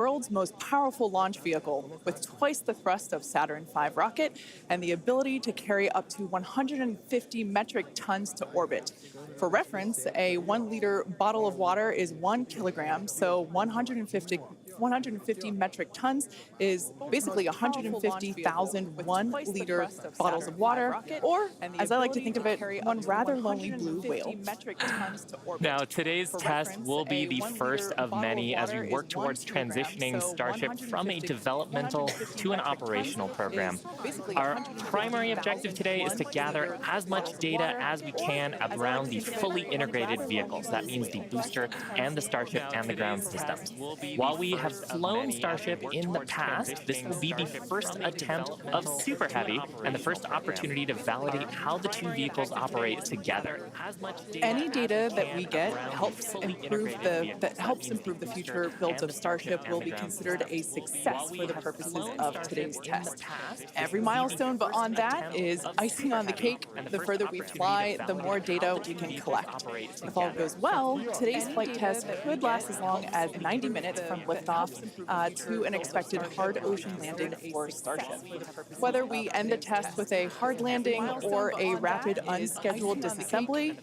world's most powerful launch vehicle, with twice the thrust of Saturn V rocket and the ability to carry up to 150 metric tons to orbit. For reference, a 1-liter bottle of water is 1 kilogram, so 150 metric tons is basically 150,000 1-liter bottles of water, or, as I like to think of it, one rather lonely blue whale. Now, today's test will be the first of many as we work towards transitioning Starship from a developmental to an operational program. Our primary objective today is to gather as much data as we can around the fully integrated vehicles. That means the booster and the Starship and the ground systems. While we have flown Starship in the past, this will be the first attempt of Super Heavy and the first opportunity to validate how the two vehicles operate together. Any data that we get helps improve the future builds of Starship will be considered a success for the purposes of today's test. Every milestone beyond that is icing on the cake. The further we fly, the more data we can collect. If all goes well, today's flight test could last as long as 90 minutes from liftoff to an expected hard ocean landing for Starship. Whether we end the test with a hard landing or a rapid unscheduled disassembly,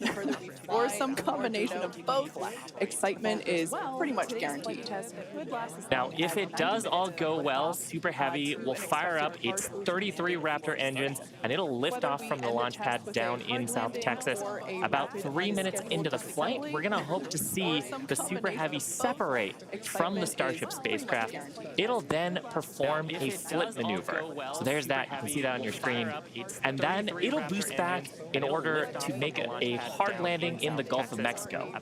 or some combination of both, excitement is pretty much guaranteed. Now, if it does all go well, Super Heavy will fire up its 33 Raptor engines and it'll lift off from the launch pad down in South Texas. About 3 minutes into the flight, we're going to hope to see the Super Heavy separate from the Starship spacecraft. It'll then perform a flip maneuver. So there's that. You can see that on your screen. And then it'll boost back in order to make a hard landing in the Gulf of Mexico.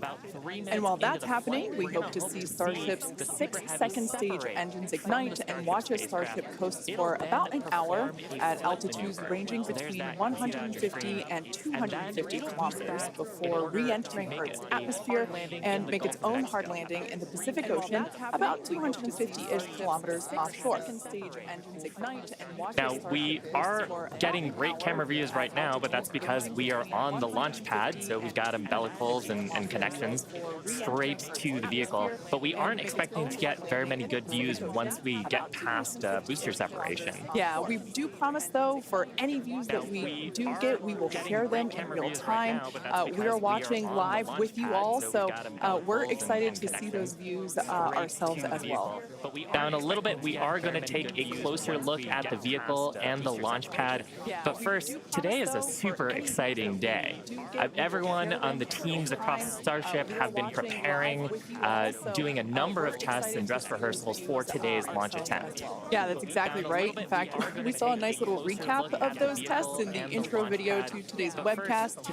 And while that's happening, we hope to see Starship's 6 second stage engines ignite and watch as Starship coasts for about an hour at altitudes ranging between 150 and 250 kilometers before re-entering Earth's atmosphere and make its own hard landing in the Pacific Ocean about 250-ish kilometers offshore. Now, we are getting great camera views right now, but that's because we are on the launch pad, so we've got umbilicals and connections straight to the vehicle. But we aren't expecting to get very many good views once we get past booster separation. Yeah, we do promise, though, for any views that we do get, we will share them in real time. We are watching live with you all, so we're excited to see those views ourselves as well. Now, in a little bit, we are going to take a closer look at the vehicle and the launch pad. But first, today is a super exciting day. Everyone on the teams across Starship have been preparing, doing a number of tests and dress rehearsals for today's launch attempt. Yeah, that's exactly right. In fact, we saw a nice little recap of those tests in the intro video to today's webcast.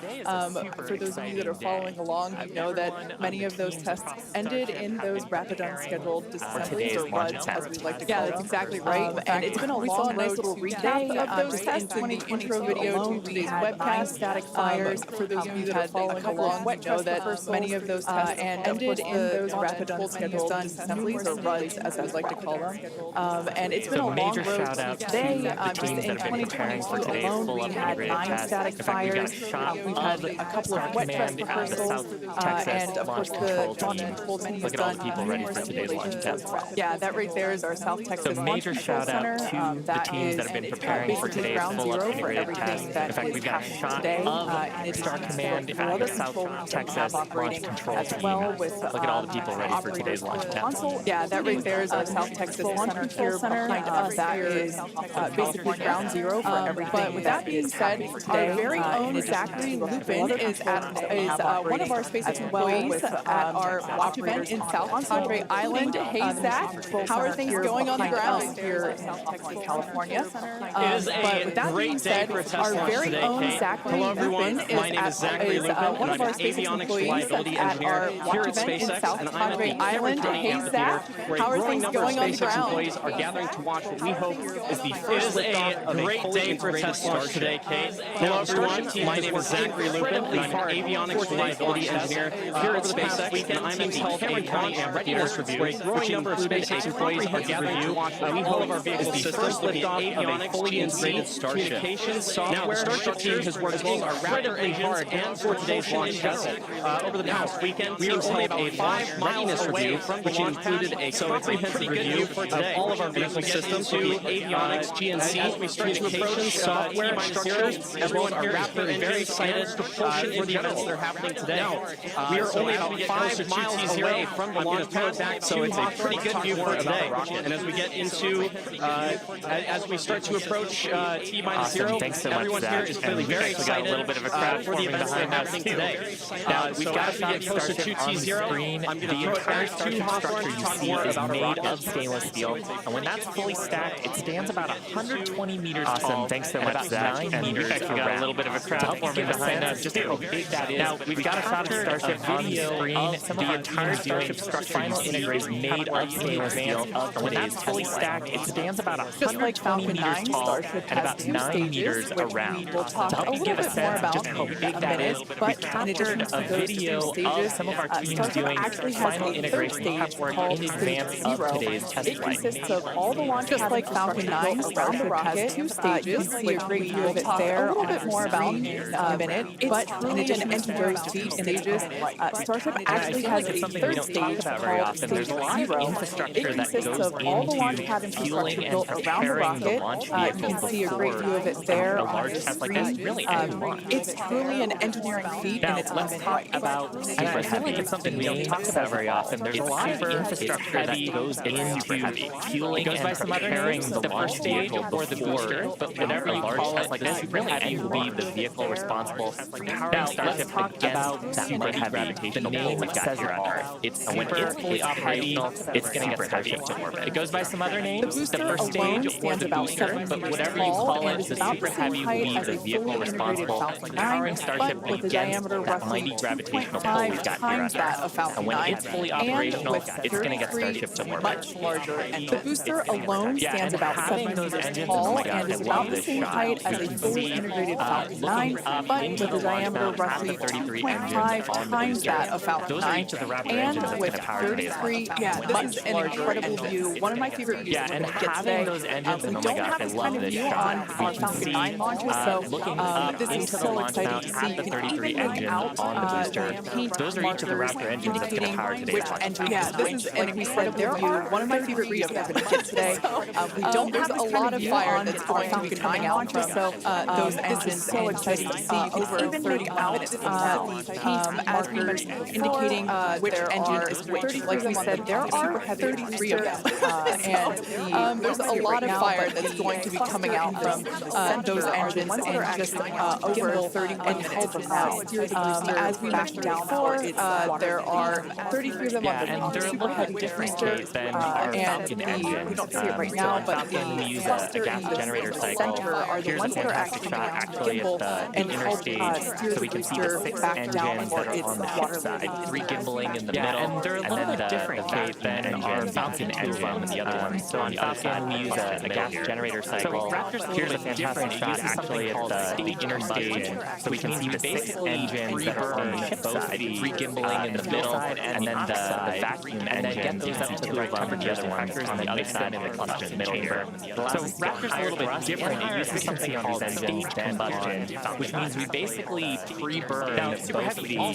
For those of you that are following along, you know that many of those tests ended in those rapid unscheduled disassemblies, or WUDs, as we like to call them. Yeah, that's exactly right. And it's been a long nice little recap of those tests in the intro video to today's webcast. Static fires. For those of you that are following along, you know that many of those tests ended in those rapid unscheduled disassemblies, or WUDs, as we like to call them. And it's been a long road to today. Just in 2022 alone, we had 9 static fires. We've had a couple of wet test rehearsals, and of course the launch control team has done numerous simulations as well. Yeah, that right there is our South Texas Launch Control Center. The teams that have been preparing for today's full-up integrated test. In fact, we've got a shot of Star Command at the South Texas Launch Control Team. Look at all the people ready for today's launch attempt. Yeah, that right there is our South Texas Launch Control Center. That is basically ground zero for everything. But with that being said, our very own Zachary Lupin is one of our SpaceX employees at our launch event in South Padre Island. Hey, Zach, how are things going on the ground here in South Texas, California? It is a great day for a test launch today, Kate. Hello, everyone. My name is Zachary Lupin, and I'm an avionics reliability engineer here at SpaceX, and I'm at the Cameron County Amphitheater, where a growing number of SpaceX employees are gathering to watch what we hope is the first liftoff of a fully integrated Starship. Hello, everyone. My name is Zachary Lupin, and I'm an avionics reliability engineer here at SpaceX, and I'm at the Cameron County Amphitheater, where a growing number of SpaceX employees are gathered to watch all of our vehicle systems with the avionics, fully integrated Starship. Communications, software, the Starship team has worked incredibly hard and for today's launch test. Over the past weekend, we held a 5 miles away from which included a comprehensive review of all of our vehicle systems, to avionics, GNC, communications, software, structures, as well as our Raptor engine. Very excited for the events that are happening today. We are only about 5 miles away from the launch pad, so it's a pretty good view for today. And as we get into, as we start to approach T-minus 0, everyone here is clearly very excited for the events that are happening today. Now, we've got to get closer to T0. I'm going to throw it back to Hawthorne to talk more about our rocket. Of stainless steel, and when that's fully stacked, it stands about 120 meters tall. Thanks so much, Zach. And we've actually got a little bit of a crowd forming behind us. Just how big that is. Now, we've got a shot of Starship on the screen. The entire Starship structure you see is made of stainless steel. And when that's fully stacked, it stands about 120 meters tall and about 9 meters around. To help you give a sense of just how big that is, we've captured a video of some of our teams doing final integration work in advance of today's test it consists of all the launch just like Falcon 9 around the rocket. 2 stages. You can see a great view of it there. A little bit more about in a minute. But in addition to those 2 stages, Starship actually has a third stage called Stage 0. It consists of all the launch pad infrastructure built around the rocket. You can see a great view of it there on the screen. It's truly an engineering feat, and it's let's talk about super heavy. It's something we don't talk about very often. There's a lot of infrastructure that goes into fueling and preparing the launch vehicle for the booster, but whenever you call it like this, really you lead the vehicle responsible for powering Starship against that super heavy. The name says it all. It's super, it's operational, it's going to get Starship to orbit. It goes by some other names, the first stage or the booster, but whatever you call it, the super heavy will be the vehicle responsible for powering Starship against that mighty gravitational pull we've got here on Earth. And when it's fully operational, it's going to get Starship to orbit. Much larger. And the booster alone stands about 7 meters tall and is about the same height as a fully integrated Falcon 9, but with a diameter roughly 2.5 times that of Falcon 9, and with 33, this is an incredible view. One of my favorite views we're going to get today. We don't have this kind of view on Falcon 9 launches, so this is so exciting to see. You can even make out the paint those are each of the Raptor engines that's going to power today's launch. This is an incredible view. One of my favorite views we're going to get today. We don't have a lot of fire that's going to be coming out from those engines, so exciting to see. You can even make out the paint markers indicating which engine is which. Like we said, there are 33 of them, and there's a lot of fire that's going to be coming out from those engines, and just over 31 minutes from now. As we mentioned before, there are 33 of them on the super heavy different than our Falcon engine. We don't see it right now, but we use a gas generator cycle. Here's a fantastic shot actually at the inner stage, so we can see the 6 engines that are on the ship side, 3 gimbaling in the middle, and they're a little bit different than our Falcon engine and the other ones. So on Falcon, we use a gas generator cycle. Here's a fantastic shot actually at the inner stage, so we can see the 6 engines that are on the ship side, 3 gimbaling in the middle, and then the vacuum engine, you can see 2 of them, the other ones on the other side in the combustion chamber. So Raptor's a little bit different. It uses something called stage combustion, which means we basically pre-burn both the fuel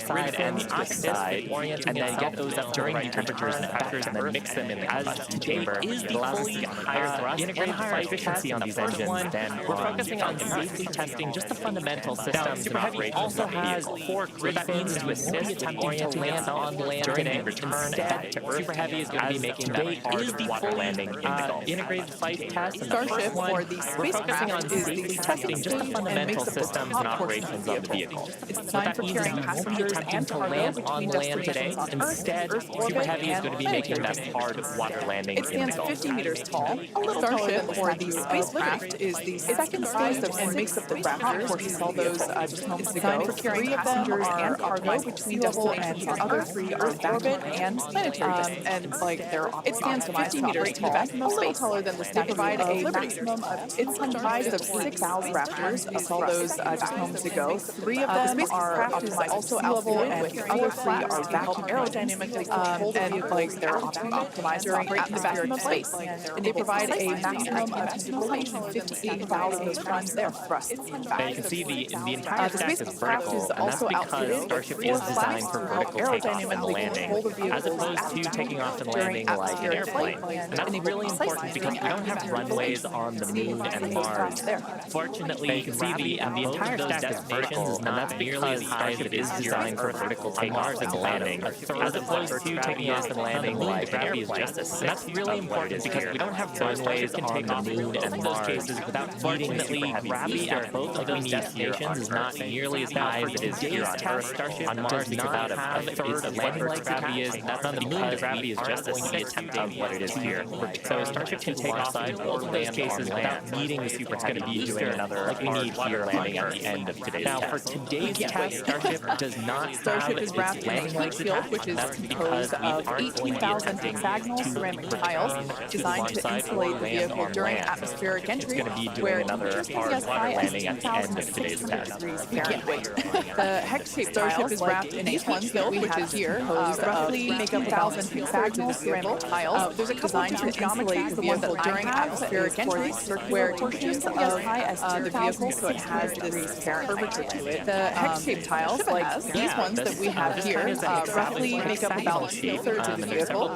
side and the opposite side, and then get those up to the right temperatures and pressures, and then mix them in the combustion chamber. It allows us to get higher thrust and higher efficiency on these engines than we're focusing on safely testing just the fundamental systems and operations also has 4 great things to assist attempting to land on land during a return back to Earth. Super Heavy is going to be making that hard water landing in the Gulf. Integrated flight test, and the first one, we're focusing on safely testing just the fundamental systems and operations of the vehicle. What that means is we won't be attempting to land on land today. Instead, Super Heavy is going to be making that hard water landing in the Gulf. It stands 50 meters tall. Starship, or the spacecraft, is the second size of and makes up the Raptors. We saw those just moments ago. 3 of them are cargo between destinations. The other 3 are orbit and planetary. And it stands 50 meters tall, a little taller than the state. Provide a maximum of. It's comprised of 6 Raptors. We saw those just moments ago. 3 of them are also outfitted, and the other 3 are vacuum aerodynamic and like they're optimized during atmospheric space. And they provide a maximum of 258,000 times their thrust. Now you can see the entire stack is vertical, and that's because Starship is designed for vertical takeoff and landing, as opposed to taking off and landing like an airplane. And that's really important because we don't have runways on the Moon and Mars. Fortunately, you can see the entire stack is vertical, and that's nearly as high as it is designed for vertical takeoff and landing, as opposed to taking off and landing like an airplane. And that's really important because we don't have runways on the Moon and Mars. Fortunately, gravity at both of those destinations is not nearly as high as it is here on Earth. Starship on Mars does not have a third of landing like gravity is. That's on the Moon. The gravity is just a sixth of what it is here. So Starship can take off in both of those cases without needing the super heavy booster another like we need here landing at the end of today's test. Now, for today's test, Starship does not have its landing legs field, which is composed of 18,000 hexagonal ceramic tiles designed to insulate the vehicle during atmospheric entry, where temperatures can be as high as 2,600 degrees Fahrenheit. The hex-shaped Starship is wrapped in a heat field, which is here, roughly make up 1,000 hexagonal ceramic tiles. There's a couple of different geometries, the one that during atmospheric entry, where temperatures can be as high as the vehicle, so it has this curvature to it. The hex-shaped tiles, like these ones that we have here, roughly make up about 2/3 of the vehicle.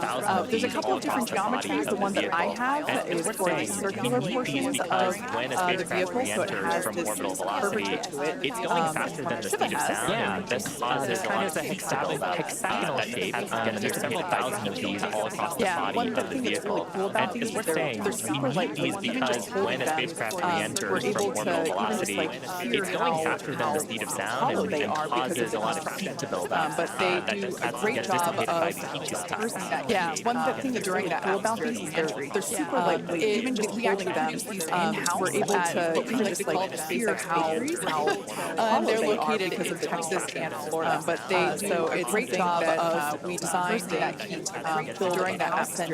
There's a couple of different geometries. The one that I have is for the circular portions of the vehicle, so it has this curvature to it. It's going faster than the speed of sound. Yeah, this causes kind of a hexagonal shape. There's several thousand of these all across the body of the vehicle. And as we're saying, we need these because when a spacecraft re-enters from orbital velocity, it's going faster than the speed of sound and causes a lot of heat to build up. But they do a great job of yeah. One thing that's really cool about these is they're super lightweight. Even just holding them in-house, we're able to kind of just like figure how they're located because of Texas and Florida. But they do a great job of we designed that heat during that ascent.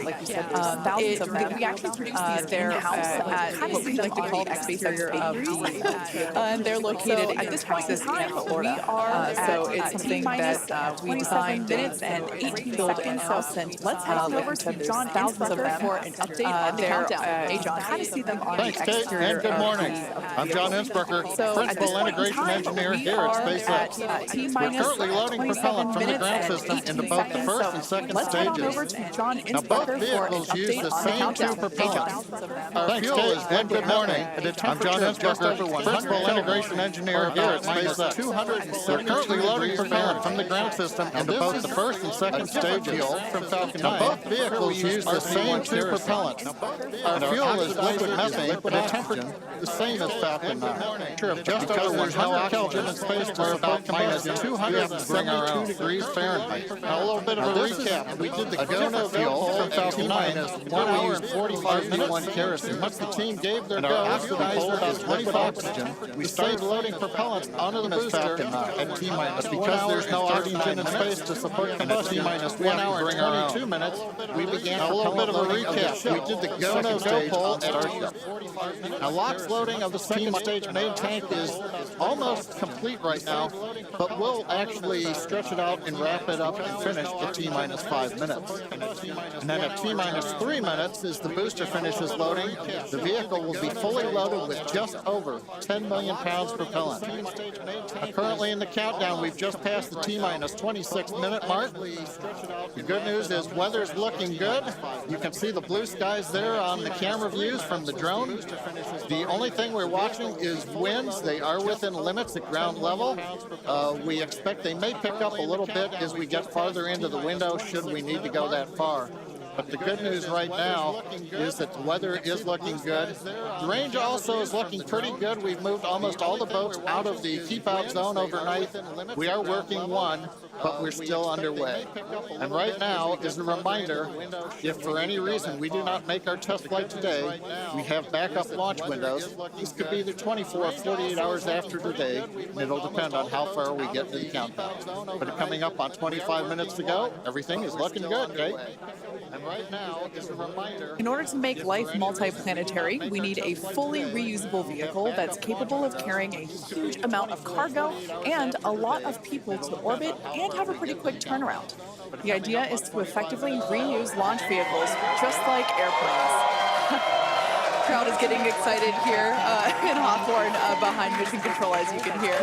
Like you said, thousands of them. We actually produce these there at what we like to call the exterior of the. And they're located at this point in time. We are so it's something that we designed minutes and 18 seconds. So let's head on over to John thousands of them for an update on the countdown. Hey John, how do you see them on the exterior? Thanks, Kate, and good morning. I'm John Innsbrucker, Principal Integration Engineer here at SpaceX. We're currently loading propellant from the ground system into both the first and second stages. Now, both vehicles use the same two propellants. Thanks, Kate, and good morning. I'm John Innsbrucker, Principal Integration Engineer here at SpaceX. We're currently loading propellant from the ground system into both the first and second stages. Now, both vehicles use the same two propellants. Our fuel is liquid methane at a temperature the same as Falcon 9. Just over 100 Kelvin in space, we're about minus 272 degrees Fahrenheit. Now, a little bit of a recap. We did the go-no fuel from Falcon 9 is 1 hour and 45 minutes kerosene. Once the team gave their go, oxidizer as liquid oxygen, we started loading propellants onto the booster at T-minus because there's no oxygen in space to support combustion. T-minus 1 hour and 22 minutes, we began a little bit of a recap. We did the go-no go poll at Starship. Now, LOX loading of the second stage main tank is almost complete right now, but we'll actually stretch it out and wrap it up and finish at T-minus 5 minutes. And then at T-minus 3 minutes, as the booster finishes loading, the vehicle will be fully loaded with just over 10 million pounds propellant. Now, currently in the countdown, we've just passed the T-minus 26 minute mark. The good news is weather's looking good. You can see the blue skies there on the camera views from the drone. The only thing we're watching is winds. They are within limits at ground level. We expect they may pick up a little bit as we get farther into the window should we need to go that far. But the good news right now is that the weather is looking good. The range also is looking pretty good. We've moved almost all the boats out of the keep-out zone overnight. We are working one, but we're still underway. And right now, as a reminder, if for any reason we do not make our test flight today, we have backup launch windows. This could be either 24 or 48 hours after today, and it'll depend on how far we get to the countdown. But coming up on 25 minutes to go, everything is looking good, Kate. And right now, as a reminder, in order to make life multiplanetary, we need a fully reusable vehicle that's capable of carrying a huge amount of cargo and a lot of people to orbit and might have a pretty quick turnaround. The idea is to effectively reuse launch vehicles just like airplanes. Crowd is getting excited here in Hawthorne behind Mission Control, as you can hear.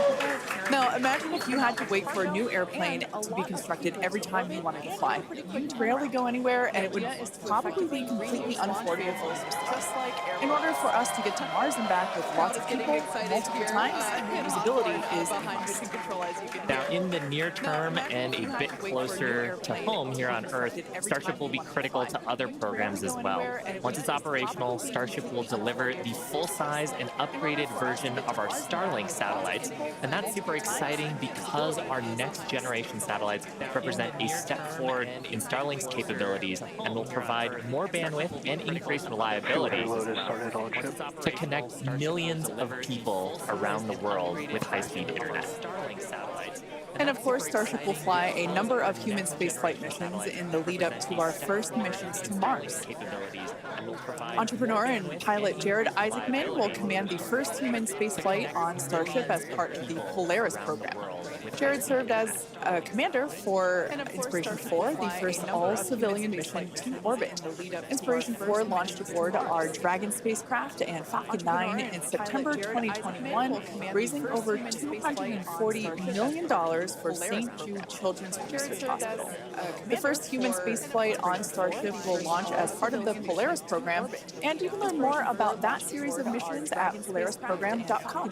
Now, imagine if you had to wait for a new airplane to be constructed every time you wanted to fly. You'd rarely go anywhere, and it would probably be completely unaffordable. In order for us to get to Mars and back with lots of people multiple times, usability is a must. Now, in the near term and a bit closer to home here on Earth, Starship will be critical to other programs as well. Once it's operational, Starship will deliver the full-size and upgraded version of our Starlink satellites. And that's super exciting because our next generation satellites represent a step forward in Starlink's capabilities and will provide more bandwidth and increased reliability to connect millions of people around the world with high-speed internet. And of course, Starship will fly a number of human spaceflight missions in the lead up to our first missions to Mars. Entrepreneur and pilot Jared Isaacman will command the first human spaceflight on Starship as part of the Polaris program. Jared served as a commander for Inspiration 4, the first all-civilian mission to orbit. Inspiration 4 launched aboard our Dragon spacecraft and Falcon 9 in September 2021, raising over $240 million for St. Jude Children's Research Hospital. The first human spaceflight on Starship will launch as part of the Polaris program, and you can learn more about that series of missions at polarisprogram.com.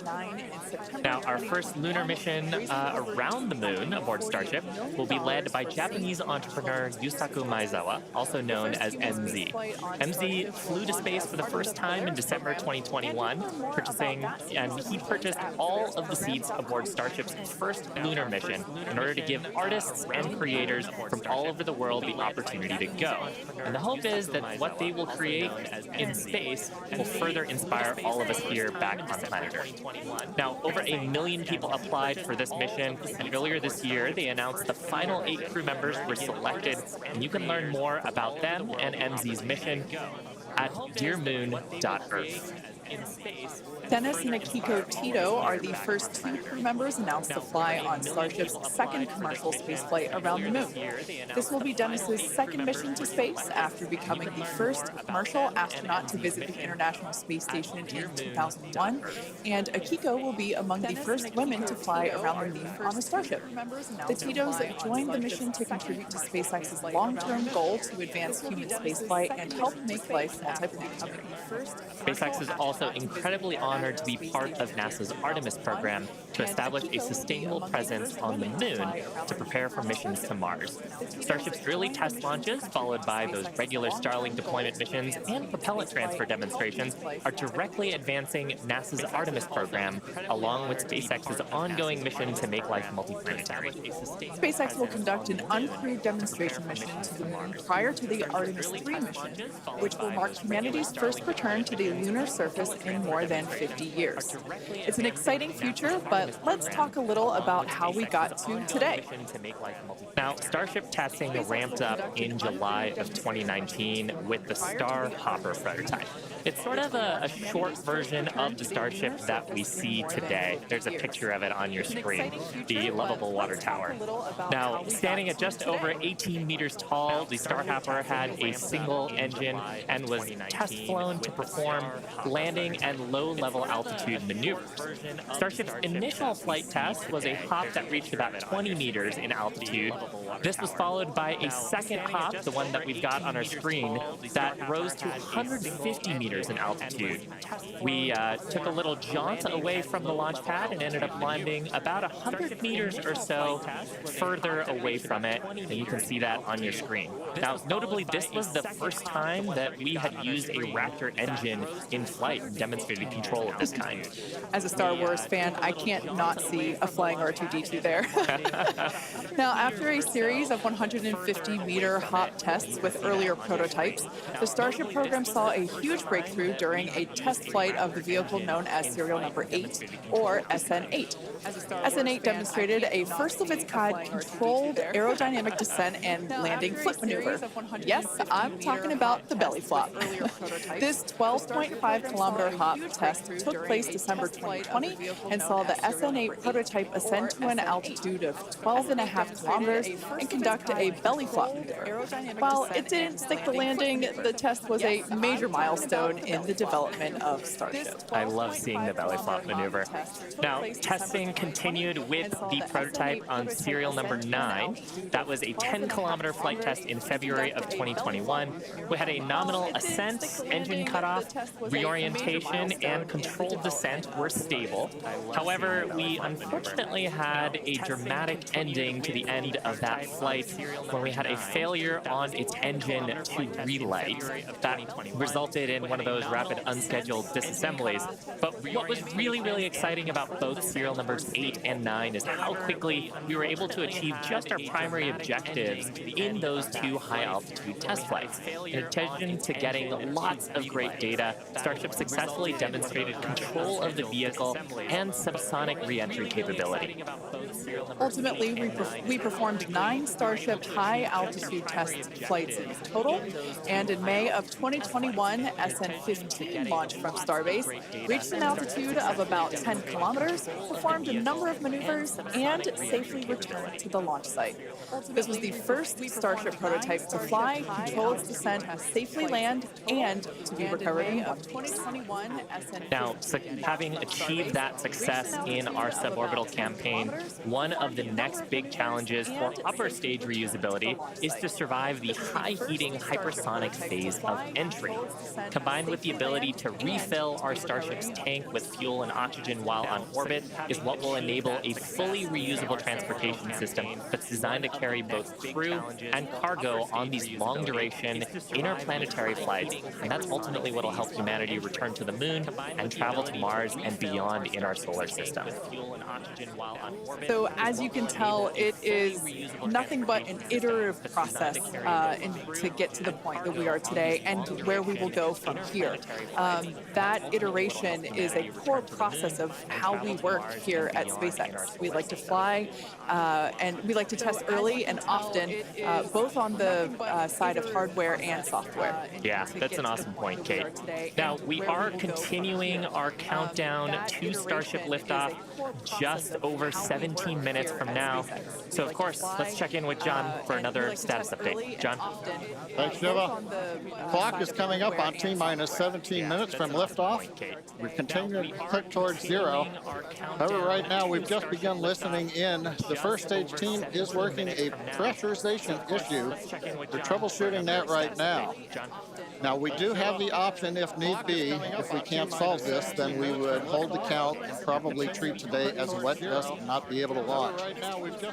Now, our first lunar mission around the moon aboard Starship will be led by Japanese entrepreneur Yusaku Maezawa, also known as MZ. MZ flew to space for the first time in December 2021, and he purchased all of the seats aboard Starship's first lunar mission in order to give artists and creators from all over the world the opportunity to go. And the hope is that what they will create in space will further inspire all of us here back on planet Earth. Now, over 1 million people applied for this mission, and earlier this year, they announced the final 8 crew members were selected, and you can learn more about them and MZ's mission at dearmoon.earth. Dennis and Akiko Tito are the first 2 crew members announced to fly on Starship's second commercial spaceflight around the moon. This will be Dennis's second mission to space after becoming the first commercial astronaut to visit the International Space Station in 2001, and Akiko will be among the first women to fly around the moon on a Starship. The Titos joined the mission to contribute to SpaceX's long-term goal to advance human spaceflight and help make life multiplanet. SpaceX is also incredibly honored to be part of NASA's Artemis program to establish a sustainable presence on the moon to prepare for missions to Mars. Starship's early test launches, followed by those regular Starlink deployment missions and propellant transfer demonstrations, are directly advancing NASA's Artemis program, along with SpaceX's ongoing mission to make life multiplanetary. SpaceX will conduct an uncrewed demonstration mission to the moon prior to the Artemis 3 mission, which will mark humanity's first return to the lunar surface in more than 50 years. It's an exciting future, but let's talk a little about how we got to today. Now, Starship testing ramped up in July of 2019 with the Star Hopper prototype. It's sort of a short version of the Starship that we see today. There's a picture of it on your screen, the lovable water tower. Now, standing at just over 18 meters tall, the Star Hopper had a single engine and was test flown to perform landing and low-level altitude maneuvers. Starship's initial flight test was a hop that reached about 20 meters in altitude. This was followed by a second hop, the one that we've got on our screen, that rose to 150 meters in altitude. We took a little jaunt away from the launch pad and ended up landing about 100 meters or so further away from it, and you can see that on your screen. Now, notably, this was the first time that we had used a Raptor engine in flight and demonstrated control of this kind. As a Star Wars fan, I can't not see a flying R2-D2 there. Now, after a series of 150-meter hop tests with earlier prototypes, the Starship program saw a huge breakthrough during a test flight of the vehicle known as serial number 8, or SN8. SN8 demonstrated a first-of-its-kind controlled aerodynamic descent and landing flip maneuver. Yes, I'm talking about the belly flop. This 12.5-kilometer hop test took place December 2020 and saw the SN8 prototype ascend to an altitude of 12.5 kilometers and conduct a belly flop maneuver. While it didn't stick the landing, the test was a major milestone in the development of Starship. I love seeing the belly flop maneuver. Now, testing continued with the prototype on serial number 9. That was a 10-kilometer flight test in February of 2021. We had a nominal ascent, engine cutoff, reorientation, and controlled descent were stable. However, we unfortunately had a dramatic ending to the end of that flight when we had a failure on its engine to relight. That resulted in one of those rapid unscheduled disassemblies. But what was really exciting about both serial numbers 8 and 9 is how quickly we were able to achieve just our primary objectives in those two high-altitude test flights. In addition to getting lots of great data, Starship successfully demonstrated control of the vehicle and subsonic re-entry capability. Ultimately, we performed 9 Starship high-altitude test flights in total, and in May of 2021, SN15 launched from Starbase, reached an altitude of about 10 kilometers, performed a number of maneuvers, and safely returned to the launch site. This was the first Starship prototype to fly, control its descent, safely land, and to be recovered in one piece. Now, having achieved that success in our suborbital campaign, one of the next big challenges for upper stage reusability is to survive the high-heating hypersonic phase of entry. Combined with the ability to refill our Starship's tank with fuel and oxygen while on orbit is what will enable a fully reusable transportation system that's designed to carry both crew and cargo on these long-duration interplanetary flights, and that's ultimately what will help humanity return to the moon and travel to Mars and beyond in our solar system. So as you can tell, it is nothing but an iterative process to get to the point that we are today and where we will go from here. That iteration is a core process of how we work here at SpaceX. We like to fly and we like to test early and often, both on the side of hardware and software. Yeah, that's an awesome point, Kate. Now, we are continuing our countdown to Starship liftoff just over 17 minutes from now. So, of course, let's check in with John for another status update. John? Thanks, Shiva. Clock is coming up on T-minus 17 minutes from liftoff. We're continuing to click towards 0. However, right now, we've just begun listening in. The first stage team is working a pressurization issue. They're troubleshooting that right now. Now, we do have the option, if need be, if we can't solve this, then we would hold the count and probably treat today as a wet test and not be able to launch.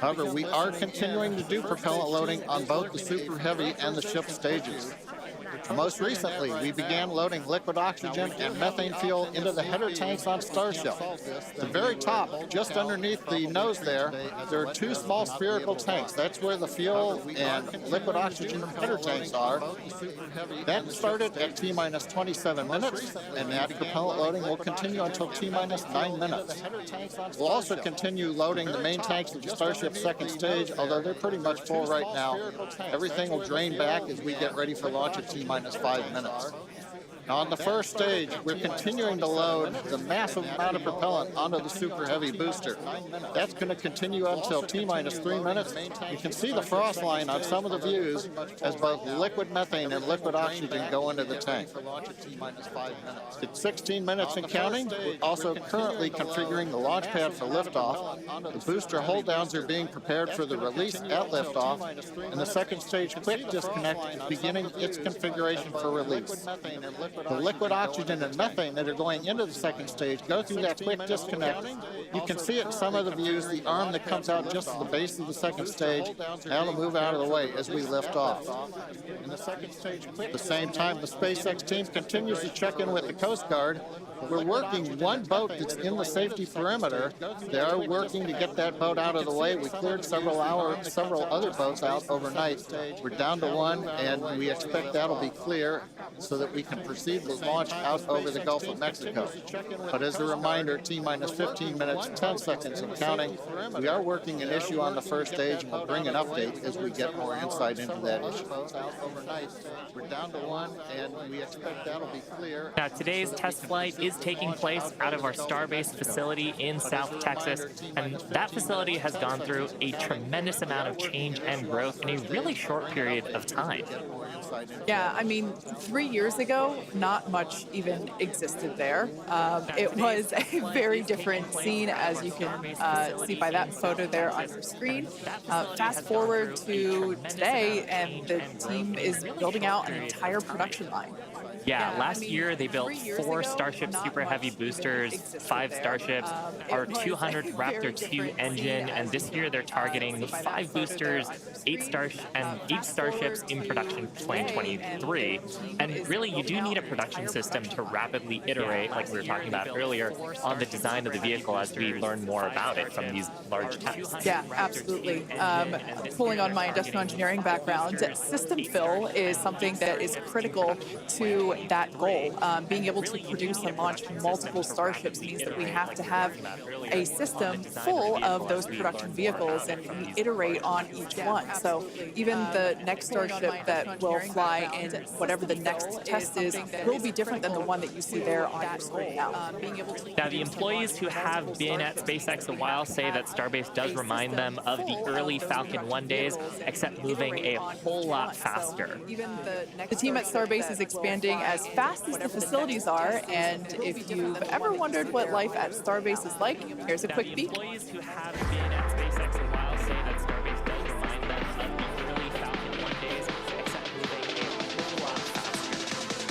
However, we are continuing to do propellant loading on both the Super Heavy and the ship stages. Most recently, we began loading liquid oxygen and methane fuel into the header tanks on Starship. At the very top, just underneath the nose there are 2 small spherical tanks. That's where the fuel and liquid oxygen header tanks are. That started at T-minus 27 minutes, and that propellant loading will continue until T-minus 9 minutes. We'll also continue loading the main tanks of the Starship second stage, although they're pretty much full right now. Everything will drain back as we get ready for launch at T-minus 5 minutes. Now, on the first stage, we're continuing to load the massive amount of propellant onto the Super Heavy booster. That's going to continue until T-minus 3 minutes. You can see the frost line on some of the views as both liquid methane and liquid oxygen go into the tank. It's 16 minutes and counting. We're also currently configuring the launch pad for liftoff. The booster hold downs are being prepared for the release at liftoff, and the second stage quick disconnect is beginning its configuration for release. the liquid oxygen and methane that are going into the second stage go through that quick disconnect. You can see it in some of the views, the arm that comes out just at the base of the second stage, now to move out of the way as we lift off. In the second stage, at the same time, the SpaceX team continues to check in with the Coast Guard. We're working one boat that's in the safety perimeter. They are working to get that boat out of the way. We cleared several other boats out overnight. We're down to one, and we expect that'll be clear so that we can proceed with launch out over the Gulf of Mexico. But as a reminder, T-minus 15 minutes, 10 seconds and counting. We are working an issue on the first stage, and we'll bring an update as we get more insight into that issue. We're down to one, and we expect that'll be clear. Now, today's test flight is taking place out of our Starbase facility in South Texas, and that facility has gone through a tremendous amount of change and growth in a really short period of time. Yeah, I mean, 3 years ago, not much even existed there. It was a very different scene, as you can see by that photo there on your screen. Fast forward to today, and the team is building out an entire production line. Yeah, last year they built 4 Starship Super Heavy boosters, 5 Starships, our 200th Raptor 2 engine, and this year they're targeting 5 boosters, 8 Starships in production 2023. And really, you do need a production system to rapidly iterate, like we were talking about earlier, on the design of the vehicle as we learn more about it from these large tests. Yeah, absolutely. Pulling on my industrial engineering background, system fill is something that is critical to that goal. Being able to produce and launch multiple Starships means that we have to have a system full of those production vehicles, and we iterate on each one. So even the next Starship that will fly in whatever the next test is will be different than the one that you see there on your screen now. Now, the employees who have been at SpaceX a while say that Starbase does remind them of the early Falcon 1 days, except moving a whole lot faster. The team at Starbase is expanding as fast as the facilities are, and if you've ever wondered what life at Starbase is like, here's a quick peek. Employees who have been at SpaceX a while say that Starbase does remind them of the early Falcon 1 days, except moving a whole lot faster. The team at Starbase is expanding as fast as the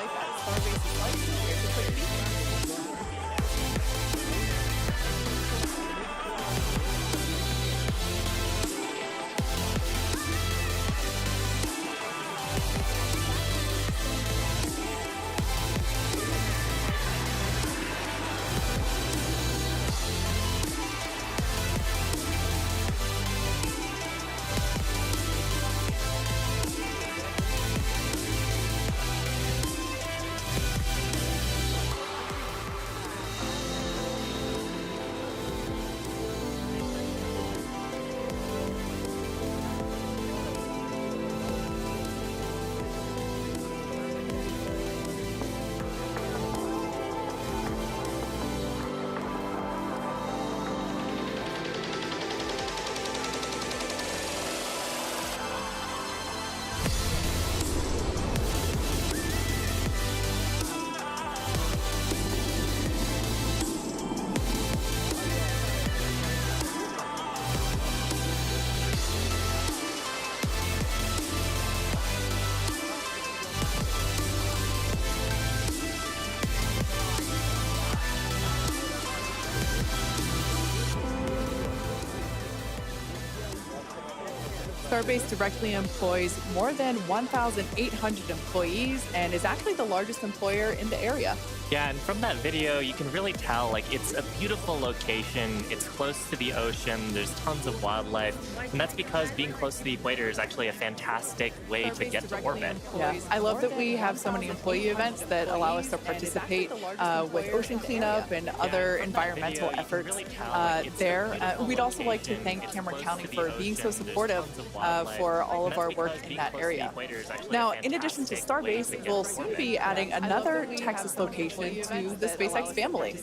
facilities are, and if you've ever wondered what life at Starbase is like, here's a quick peek. Starbase directly employs more than 1,800 employees and is actually the largest employer in the area. Yeah, and from that video, you can really tell, like, it's a beautiful location. It's close to the ocean. There's tons of wildlife. And that's because being close to the equator is actually a fantastic way to get to orbit. Yeah, I love that we have so many employee events that allow us to participate with ocean cleanup and other environmental efforts there. We'd also like to thank Cameron County for being so supportive for all of our work in that area. Now, in addition to Starbase, we'll soon be adding another Texas location addition to the SpaceX family.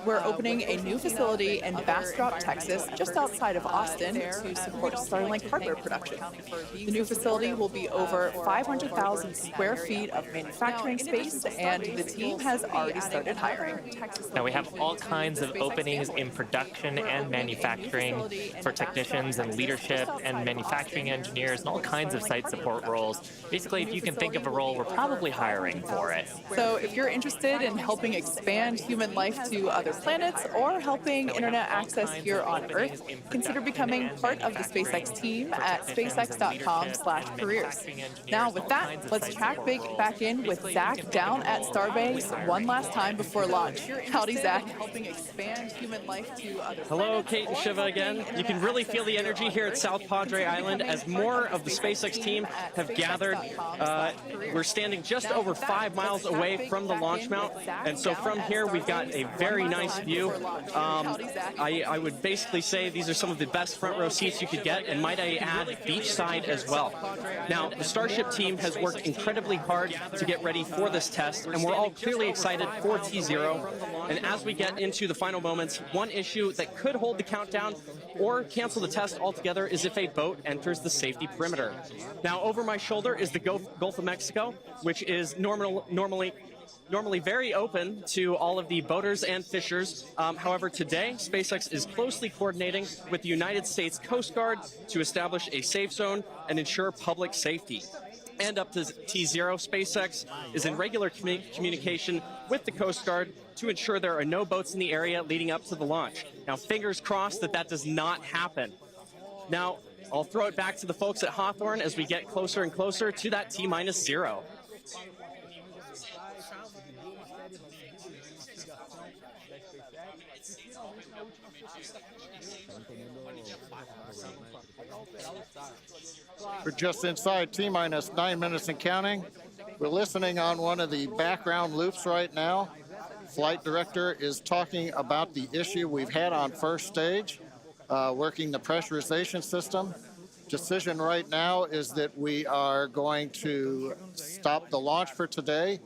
We're opening a new facility in Bastrop, Texas, just outside of Austin, to support Starlink hardware production. The new facility will be over 500,000 square feet of manufacturing space, and the team has already started hiring. Now we have all kinds of openings in production and manufacturing for technicians and leadership and manufacturing engineers and all kinds of site support roles. Basically, if you can think of a role, we're probably hiring for it. So if you're interested in helping expand human life to other planets or helping internet access here on Earth, consider becoming part of the SpaceX team at spacex.com/careers. Now with that, let's check back in with Zach down at Starbase one last time before launch. Howdy, Zach. Hello, Kate and Shiva again. You can really feel the energy here at South Padre Island as more of the SpaceX team have gathered. We're standing just over 5 miles away from the launch mount, and so from here we've got a very nice view. I would basically say these are some of the best front row seats you could get, and might I add, beachside as well. Now, the Starship team has worked incredibly hard to get ready for this test, and we're all clearly excited for T0. And as we get into the final moments, one issue that could hold the countdown or cancel the test altogether is if a boat enters the safety perimeter. Now, over my shoulder is the Gulf of Mexico, which is normally very open to all of the boaters and fishers. However, today, SpaceX is closely coordinating with the United States Coast Guard to establish a safe zone and ensure public safety. And up to T0, SpaceX is in regular communication with the Coast Guard to ensure there are no boats in the area leading up to the launch. Now, fingers crossed that that does not happen. Now, I'll throw it back to the folks at Hawthorne as we get closer and closer to that T-0. We're just inside T-minus 9 minutes and counting. We're listening on one of the background loops right now. Flight director is talking about the issue we've had on first stage, working the pressurization system. Decision right now is that we are going to stop the launch for today.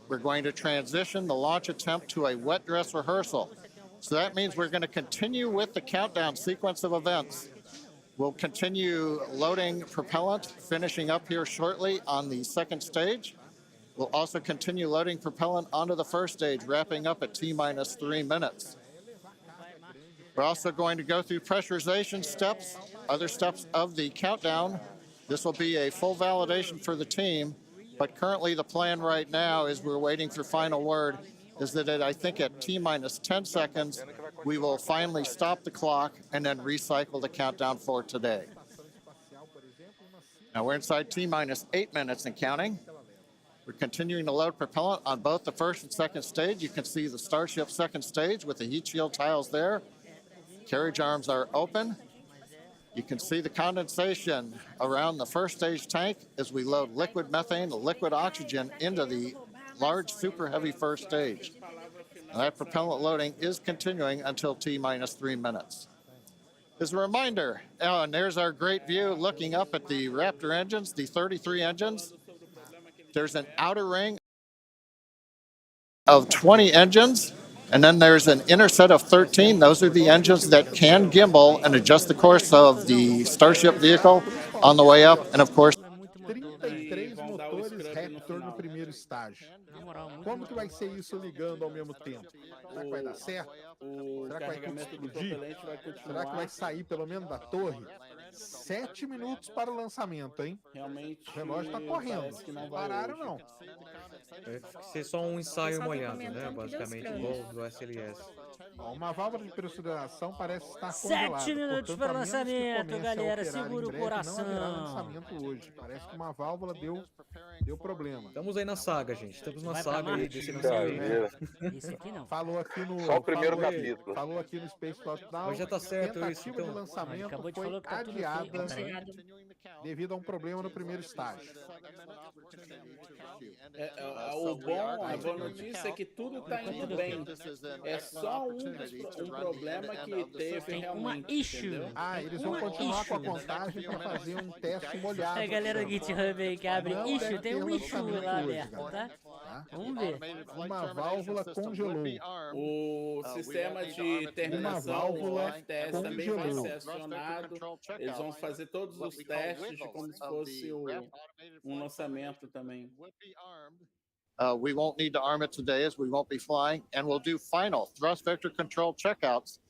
We're going to transition the launch attempt to a wet dress rehearsal. So that means we're going to continue with the countdown sequence of events. We'll continue loading propellant, finishing up here shortly on the second stage. We'll also continue loading propellant onto the first stage, wrapping up at T-minus 3 minutes. We're also going to go through pressurization steps, other steps of the countdown. This will be a full validation for the team, but currently the plan right now is we're waiting for final word, is that I think at T-minus 10 seconds, we will finally stop the clock and then recycle the countdown for today. Now we're inside T-minus 8 minutes and counting. We're continuing to load propellant on both the first and second stage. You can see the Starship second stage with the heat shield tiles there. Carriage arms are open. You can see the condensation around the first stage tank as we load liquid methane, liquid oxygen into the large super heavy first stage. And that propellant loading is continuing until T-minus 3 minutes. As a reminder, and there's our great view looking up at the Raptor engines, the 33 engines. There's an outer ring of 20 engines, and then there's an inner set of 13. Those are the engines that can gimbal and adjust the course of the Starship vehicle on the way up, and of course, 33 motores Raptor no primeiro estágio. Como que vai ser isso ligando ao mesmo tempo? Será que vai dar certo? Será que vai tudo explodir? Será que vai sair pelo menos da torre? 7 minutos para o lançamento, hein? Realmente, o relógio está correndo. Não pararam, não. Vai ser só um ensaio molhado, né? Basicamente, igual do SLS. Uma válvula de pressurização parece estar congelada. 7 minutos para o lançamento, galera. Segura o coração. Não haverá lançamento hoje. Parece que uma válvula deu problema. Estamos aí na saga, gente. Estamos na saga aí desse lançamento. Esse aqui não. Falou aqui no... Só o primeiro capítulo. Falou aqui no Space Countdown. Mas já tá certo isso, então. A tentativa de lançamento Acabou de foi falar que tá tudo adiada feio, devido a um problema no primeiro estágio. A boa notícia é que tudo está indo bem. É só um problema que teve realmente. Issue. Eles vão continuar com a contagem para fazer um teste molhado. A galera do GitHub aí que abre issue, tem um issue lá aberto, tá? Tá? Vamos ver. Uma válvula congelou. O sistema de terminação, o FTS, também vai ser acionado. Eles vão fazer todos os testes de como se fosse lançamento também. We won't need to arm it today as we won't be flying, and we'll do final thrust vector control checkouts.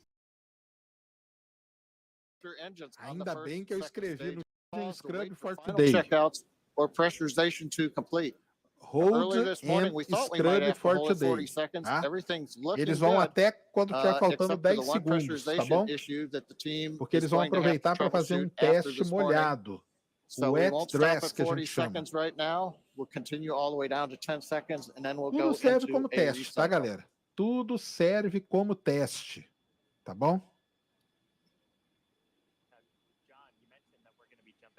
Ainda bem que eu escrevi no Scrub for Today. Checkouts or pressurization to complete. Hold and Scrub for Today. Tá? Eles vão até quando estiver faltando 10 segundos, tá bom? Porque eles vão aproveitar para fazer um teste molhado. O wet dress, que a gente chama. Tudo serve como teste, tá, galera? Tudo serve como teste, tá bom?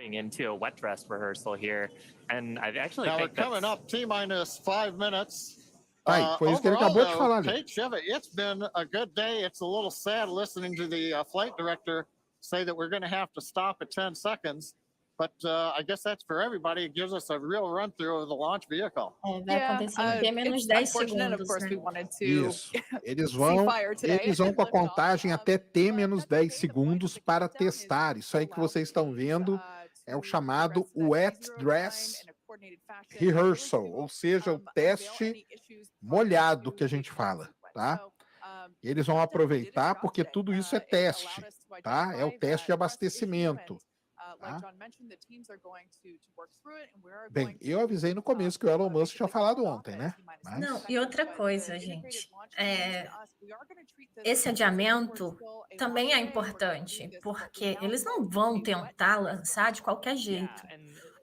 Into a wet dress rehearsal here, and I actually now think we're coming up T-minus 5 minutes. Aí, foi isso que ele acabou de falar, Kate Shiva, it's been a good day. It's a little sad listening to the flight director say that we're going to have to stop at 10 seconds. But I guess that's for everybody. It gives us a real run through of the launch vehicle. Vai acontecer em T menos 10 segundos, Isso. Eles vão com a contagem até T menos 10 segundos para testar. Isso aí que vocês estão vendo é o chamado Wet Dress Rehearsal, ou seja, o teste molhado que a gente fala, tá? Eles vão aproveitar porque tudo isso é teste, tá? É o teste de abastecimento. Tá? Bem, eu avisei no começo que o Elon Musk tinha falado ontem, né? Mas... Não, e outra coisa, gente, esse adiamento também é importante, porque eles não vão tentar lançar de qualquer jeito,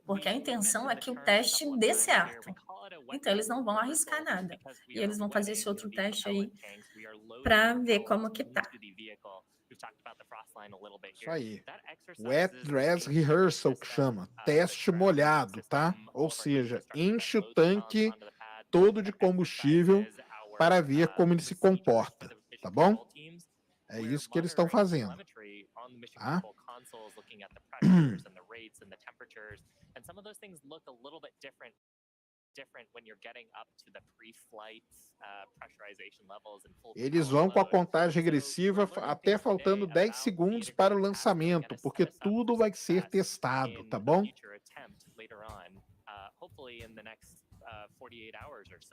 porque a intenção é que o teste dê certo. Então, eles não vão arriscar nada. E eles vão fazer esse outro teste aí para ver como que tá. Isso aí. Wet Dress Rehearsal, que chama. Teste molhado, tá? Ou seja, enche o tanque todo de combustível para ver como ele se comporta, tá bom? É isso que eles estão fazendo. Tá? Eles vão com a contagem regressiva até faltando 10 segundos para o lançamento, porque tudo vai ser testado, tá bom?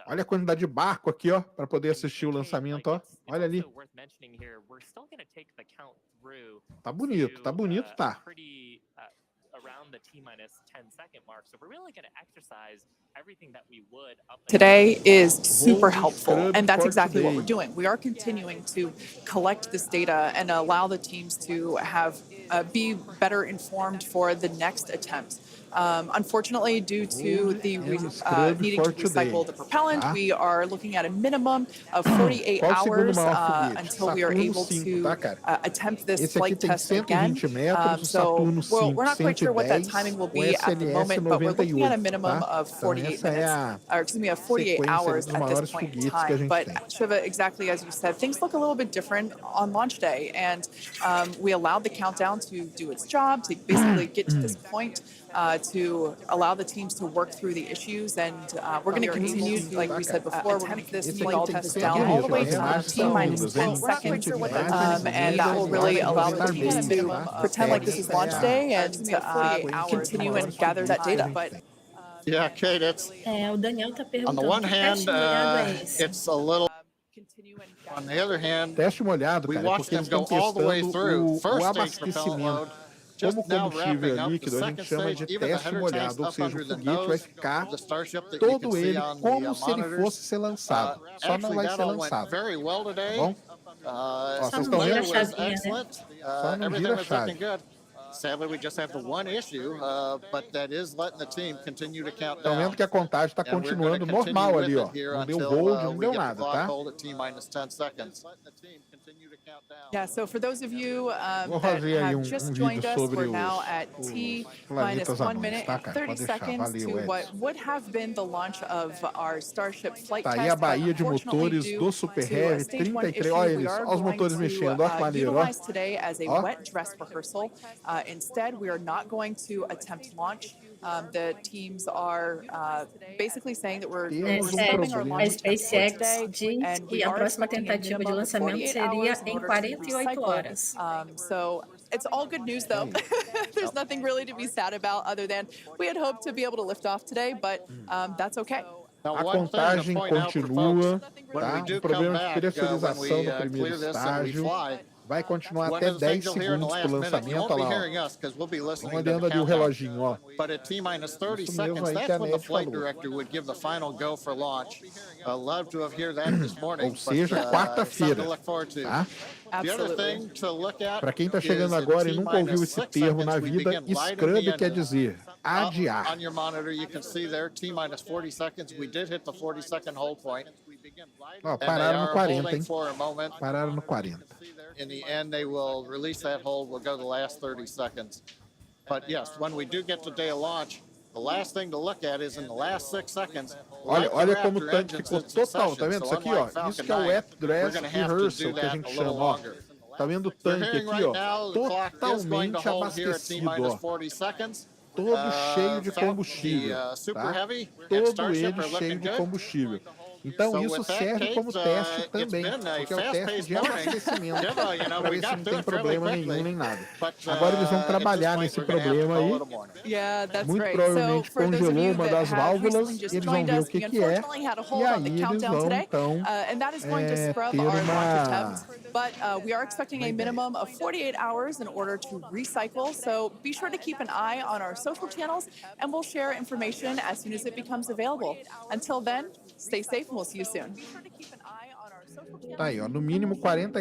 Olha a quantidade de barco aqui, ó, para poder assistir o lançamento, ó. Olha ali. Tá bonito, tá. Today is super helpful, and that's exactly what we're doing. We are continuing to collect this data and allow the teams to have be better informed for the next attempt. Unfortunately, due to the needing to recycle the propellant, we are looking at a minimum of 48 hours until we are able to attempt this flight test again. So we're not quite sure what that timing will be at the moment, but we're looking at a minimum of 48 minutes, or excuse me, of 48 hours at this point in time. But Shiva, exactly as you said, things look a little bit different on launch day, and we allowed the countdown to do its job, to basically get to this point. To allow the teams to work through the issues, and we're going to continue, like we said before, we're going to this flight test down all the way to T-minus 10 seconds, and that will really allow the teams to pretend like this is launch day and continue and gather that data. Yeah, Kate, it's o Daniel tá on the one hand, it's a little. On the other hand, teste molhado, we cara, watched them go all the way through first abastecimento. Como combustível é líquido, a gente chama de teste molhado, ou seja, o foguete vai ficar todo ele como se ele fosse ser lançado. Só não vai ser lançado. Tá bom? Ó, vocês estão vendo? Só não gira a chave. Sadly, we just have the one issue, but that is letting the team continue to count down. Estão vendo que a contagem está continuando normal ali, ó. Não deu hold, não deu nada, tá? Yeah, so for those of you that have just joined us, we're now at T-minus 1 minute and 30 seconds to what would have been the launch of our Starship flight test. Tá aí a baía de motores do Super Heavy, 33, olha eles, olha os motores mexendo, olha que maneiro, ó. Today as a wet dress rehearsal Instead, we are not going to attempt launch. The teams are basically saying that we're stopping our A launch attempt for SpaceX today, diz and que we a are próxima expecting a tentativa de minimum of lançamento 48 seria hours in em order to 48 recycle. horas. So it's all good news, though. There's nothing really to be sad about other than we had hoped to be able to lift off today, but that's okay. A contagem continua, tá? Um problema de pressurização no primeiro estágio. Vai continuar até 10 segundos para o lançamento, olha lá, ó. Estão olhando ali o reloginho, ó. Isso mesmo aí que a NED falou. Ou seja, quarta-feira, tá? Para quem está chegando agora e nunca ouviu esse termo na vida, scrub quer dizer adiar. Ó, pararam no 40, hein? Pararam no 40. In the end, they will release that hold. We'll go the last 30 seconds. But yes, when we do get to day of launch, the last thing to look at is in the last 6 seconds. Olha como o tanque ficou total, tá vendo isso aqui, ó? Isso que é o wet dress rehearsal que a gente chama, ó. Tá vendo o tanque aqui, ó? Totalmente abastecido, ó. Todo cheio de combustível, tá? Todo ele cheio de combustível. Então, isso serve como teste também, porque é o teste de abastecimento, para ver se não tem problema nenhum nem nada. Agora eles vão trabalhar nesse problema aí. Muito provavelmente congelou uma das válvulas, eles vão ver o que é, e aí eles vão, então, ter uma... But we are expecting a minimum of 48 hours in order to recycle. So be sure to keep an eye on our social channels, and we'll share information as soon as it becomes available. Until then, stay safe, and we'll see you soon. Tá aí, ó, no mínimo 48